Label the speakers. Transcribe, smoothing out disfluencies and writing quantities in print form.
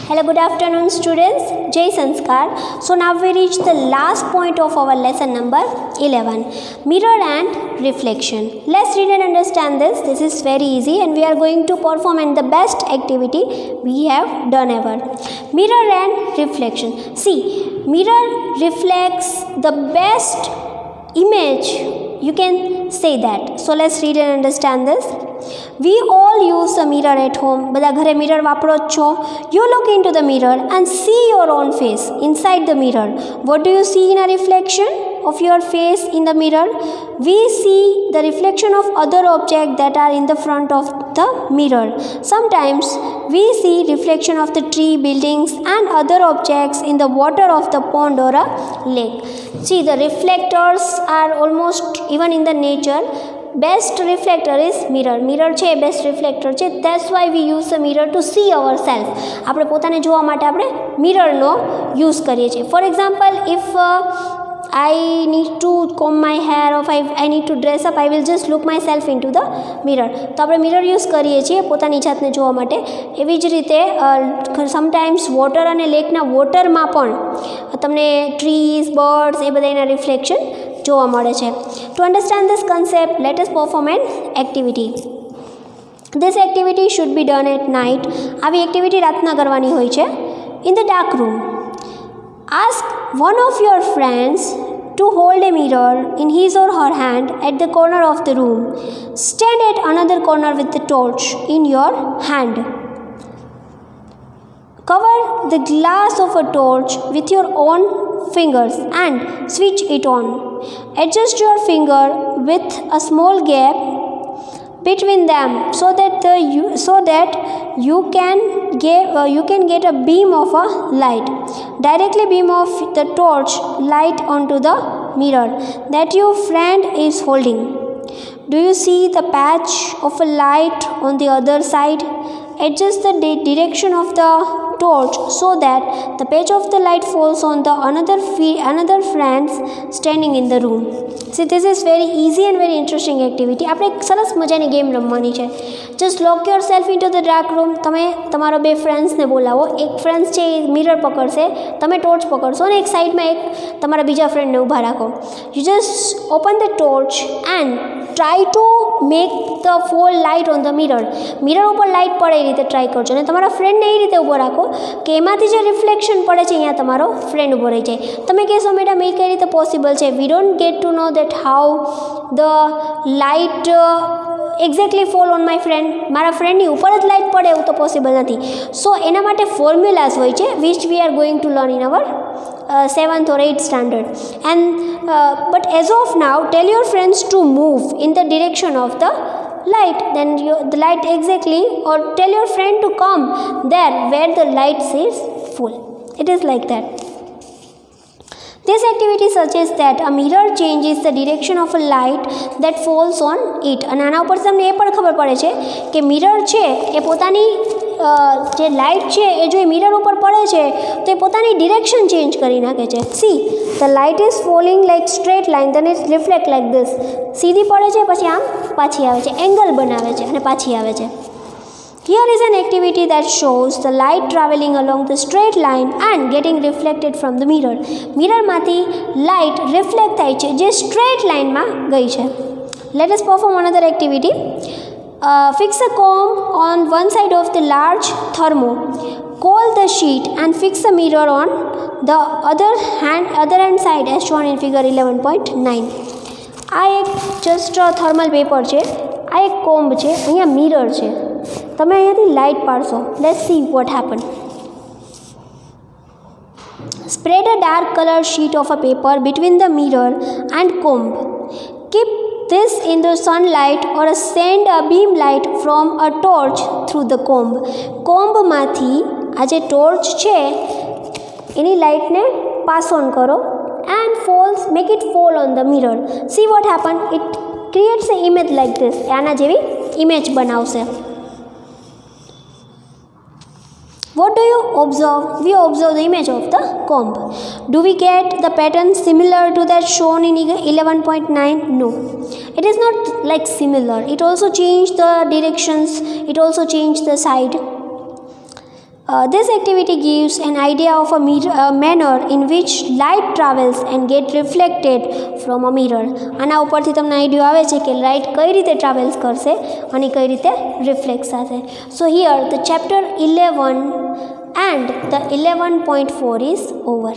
Speaker 1: Hello, good afternoon students. Jai Sanskar. So now we reach the last point of our lesson number 11. Mirror and reflection. Let's read and understand this. This is very easy and we are going to perform in the best activity we have done ever. Mirror and reflection. See, mirror reflects the best image. You can say that. So let's read and understand this. We all use a mirror at home. બધા ઘરે mirror વાપરો જ છો. You look into the mirror and see your own face inside the mirror. What do you see in a reflection of your face in the mirror? We see the reflection of other objects that are in the front of the mirror. Sometimes we see reflection of the tree, buildings and other objects in the water of the pond or a lake. See, the reflectors are almost even in the nature. Best reflector is mirror. Mirror છે best reflector છે. That's why we use the mirror to see ourselves. આપણે પોતાને જોવા માટે આપણે મિરરનો use કરીએ છીએ. For example, if I need to comb my hair or I need to dress up, I will just look myself into the mirror. તો આપણે mirror use કરીએ છીએ પોતાની જાતને જોવા માટે. એવી જ રીતે સમટાઈમ્સ વોટર અને લેકના વોટરમાં પણ તમને ટ્રીઝ, બર્ડ્સ એ બધા એના રિફ્લેક્શન જોવા મળે છે. To understand this concept, let us perform an activity. This activity should be done at night. આવી એક્ટિવિટી રાતના કરવાની હોય છે. In the dark room, ask one of your friends to hold a mirror in his or her hand at the corner of the room. Stand at another corner with the torch in your hand. Cover the glass of a torch with your own fingers and switch it on. Adjust your finger with a small gap between them so that you can get a beam of a light. Directly beam of the torch light onto the mirror that your friend is holding. Do you see the patch of a light on the other side? Adjust the direction of the torch so that the patch of the light falls on the another friends standing in the room. See, this is very easy and very interesting activity. આપણે એક સરસ મજાની game રમવાની છે. Just lock yourself into the dark room. તમે તમારા બે ફ્રેન્ડ્સને બોલાવો. એક ફ્રેન્ડ્સ છે એ મિરર પકડશે, તમે ટોર્ચ પકડશો અને એક સાઈડમાં એક તમારા બીજા ફ્રેન્ડને ઊભા રાખો. You just open the torch and try to make the fall light on the mirror. Mirror ઉપર લાઇટ પડે એ રીતે ટ્રાય કરજો અને તમારા ફ્રેન્ડને એ રીતે ઊભો રાખો કે એમાંથી જે રિફ્લેક્શન પડે છે અહીંયા તમારો ફ્રેન્ડ ઊભો રહી જાય. તમે કહેશો મેડમ એ કઈ રીતે પોસિબલ છે? We don't get to know that how the light exactly fall on my friend. મારા ફ્રેન્ડની ઉપર જ લાઇટ પડે એવું તો પોસિબલ નથી. સો એના માટે ફોર્મ્યુલાઝ હોય છે which we are going to learn in our 7th or 8th standard. And but as of now, tell your friends to move in the direction of the light. Then the light exactly, or tell your friend to come there where the light is full. It is like that. This activity suggests that a mirror changes the direction of a light that falls on it. અને આના ઉપર તમને એ પણ ખબર પડે છે કે mirror છે એ પોતાની જે લાઇટ છે એ જો એ મિરર ઉપર પડે છે તો એ પોતાની ડિરેક્શન ચેન્જ કરી નાખે છે. See, the light is falling like straight line, then it reflect like this. સીધી પડે છે પછી આમ પાછી આવે છે, એંગલ બનાવે છે અને પાછી આવે છે. Here is an activity that shows the light traveling along the straight line and getting reflected from the mirror. મિરરમાંથી લાઇટ રિફ્લેક્ટ થાય છે જે સ્ટ્રેટ લાઇનમાં ગઈ છે. Let us perform another activity. Fix a comb on one side of the large thermo. Coil the sheet and fix a mirror on the other hand side as shown in figure 11.9. આ એક just thermal paper છે, આ એક કોમ્બ છે, અહીંયા mirror છે. તમે અહીંયાથી લાઇટ પાડશો. Let's see what happen. Spread a dark color sheet of a paper between the mirror and comb. Keep this in the sunlight or send a beam light from a torch through the comb. કોમ્બમાંથી આ જે torch છે એની લાઇટને pass on કરો and make it fall on the mirror. See what happen? It creates an image like this. આના જેવી image બનાવશે. What do you observe? We observe the image of the comb. Do we get the pattern similar to that shown in 11.9? No. It is not like similar. It also changed the directions. It also changed the side. This activity gives an idea of a manner in which light travels and get reflected from a mirror. આના ઉપરથી તમને આઈડિયો આવે છે કે light કઈ રીતે travels કરશે અને કઈ રીતે રિફ્લેક્ટ થશે. સો here the chapter 11 and the 11.4 is over.